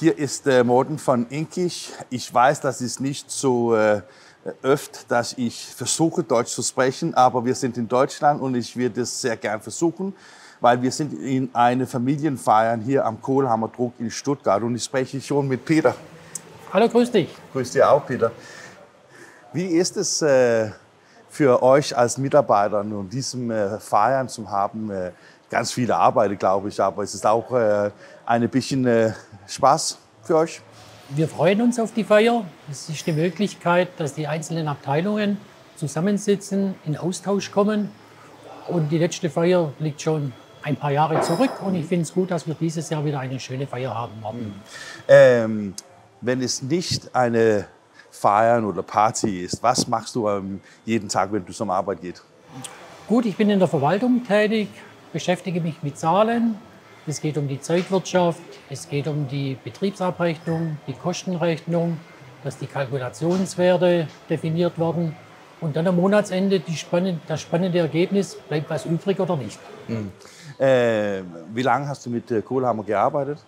Hier ist Morten von Inkisch. Ich weiß, das ist nicht so oft, dass ich versuche, Deutsch zu sprechen, aber wir sind in Deutschland und ich würde es sehr gern versuchen, weil wir sind in eine Familienfeier hier am Kohlhammer Druck in Stuttgart und ich spreche schon mit Peter. Hallo, grüß dich. Grüß dich auch, Peter. Wie ist es für euch als Mitarbeiter und diesem Feiern zu haben? Ganz viele Arbeit, glaube ich, aber es ist auch ein bisschen Spaß für euch. Wir freuen uns auf die Feier. Es ist die Möglichkeit, dass die einzelnen Abteilungen zusammensitzen, in Austausch kommen. Und die letzte Feier liegt schon ein paar Jahre zurück. Und ich finde es gut, dass wir dieses Jahr wieder eine schöne Feier haben werden. Wenn es nicht eine Feiern oder Party ist, was machst du jeden Tag, wenn du zur Arbeit gehst? Gut, ich bin in der Verwaltung tätig, beschäftige mich mit Zahlen. Es geht um die Zeitwirtschaft, es geht um die Betriebsabrechnung, die Kostenrechnung, dass die Kalkulationswerte definiert werden. Und dann am Monatsende das spannende Ergebnis, bleibt was übrig oder nicht. Wie lange hast du mit Kohlhammer gearbeitet?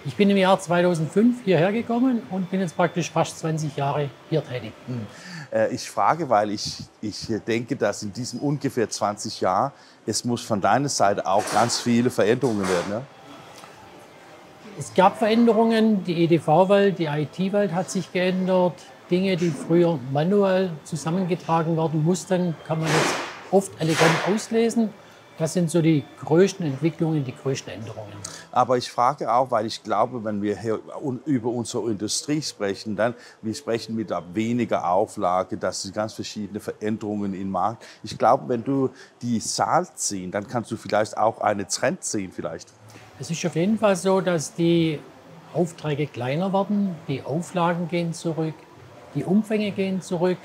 Ich bin im Jahr 2005 hierher gekommen und bin jetzt praktisch fast 20 Jahre hier tätig. Ich frage, weil ich denke, dass in diesen ungefähr 20 Jahren, es muss von deiner Seite auch ganz viele Veränderungen werden. Ne? Es gab Veränderungen, die EDV-Welt, die IT-Welt hat sich geändert. Dinge, die früher manuell zusammengetragen werden mussten, kann man jetzt oft elegant auslesen. Das sind so die größten Entwicklungen, die größten Änderungen. Aber ich frage auch, weil ich glaube, wenn wir hier über unsere Industrie sprechen, dann wir sprechen mit weniger Auflage, das sind ganz verschiedene Veränderungen im Markt. Ich glaube, wenn du die Zahl ziehst, dann kannst du vielleicht auch einen Trend sehen vielleicht. Es ist auf jeden Fall so, dass die Aufträge kleiner werden, die Auflagen gehen zurück, die Umfänge gehen zurück.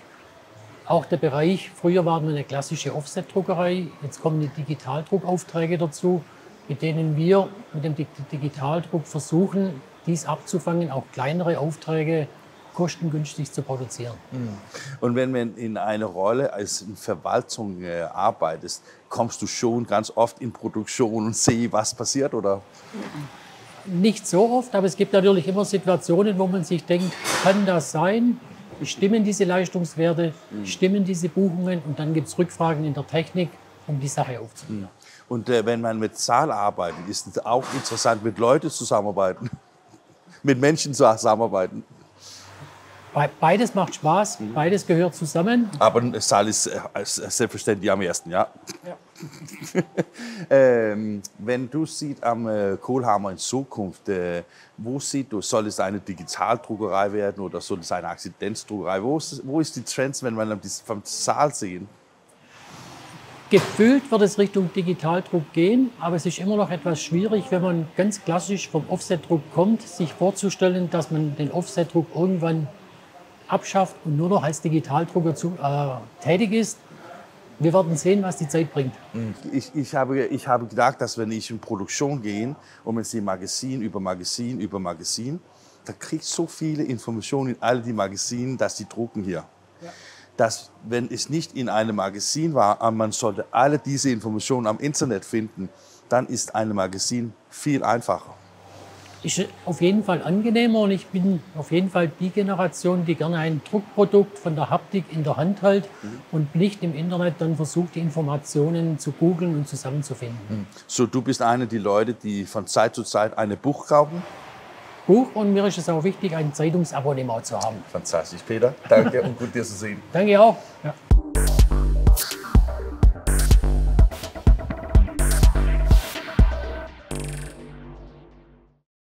Auch der Bereich, früher war nur eine klassische Offset-Druckerei, jetzt kommen die Digitaldruckaufträge dazu, mit denen wir mit dem Digitaldruck versuchen, dies abzufangen, auch kleinere Aufträge kostengünstig zu produzieren. Und wenn man in einer Rolle als in Verwaltung arbeitest, kommst du schon ganz oft in Produktion und siehst, was passiert, oder? Nicht so oft, aber es gibt natürlich immer Situationen, wo man sich denkt, kann das sein? Stimmen diese Leistungswerte, stimmen diese Buchungen? Und dann gibt es Rückfragen in der Technik, um die Sache aufzunehmen. Und wenn man mit Zahlen arbeitet, ist es auch interessant, mit Leuten zusammenarbeiten, mit Menschen zusammenarbeiten. Beides macht Spaß, beides gehört zusammen. Aber Zahl ist selbstverständlich am ersten, ja. Wenn du siehst am Kohlhammer in Zukunft, wo siehst du, soll es eine Digitaldruckerei werden oder soll es eine Akzidenzdruckerei? Wo ist die Trends, wenn man vom Zahl sehen? Gefühlt wird es Richtung Digitaldruck gehen, aber es ist immer noch etwas schwierig, wenn man ganz klassisch vom Offsetdruck kommt, sich vorzustellen, dass man den Offsetdruck irgendwann abschafft und nur noch als Digitaldrucker tätig ist. Wir werden sehen, was die Zeit bringt. Ich habe gedacht, dass wenn ich in Produktion gehe und man sieht Magazin über Magazin über Magazin, da kriegst du so viele Informationen in all die Magazinen, dass die drucken hier. Ja. Dass, wenn es nicht in einem Magazin war, man sollte alle diese Informationen am Internet finden, dann ist ein Magazin viel einfacher. Ist auf jeden Fall angenehmer und ich bin auf jeden Fall die Generation, die gerne ein Druckprodukt von der Haptik in der Hand hält und nicht im Internet dann versucht, die Informationen zu googeln und zusammenzufinden. So, du bist eine der Leute, die von Zeit zu Zeit ein Buch kaufen? Buch, und mir ist es auch wichtig, ein Zeitungsabonnement zu haben. Fantastisch, Peter. Danke und gut, dir zu sehen. Danke auch. Ja.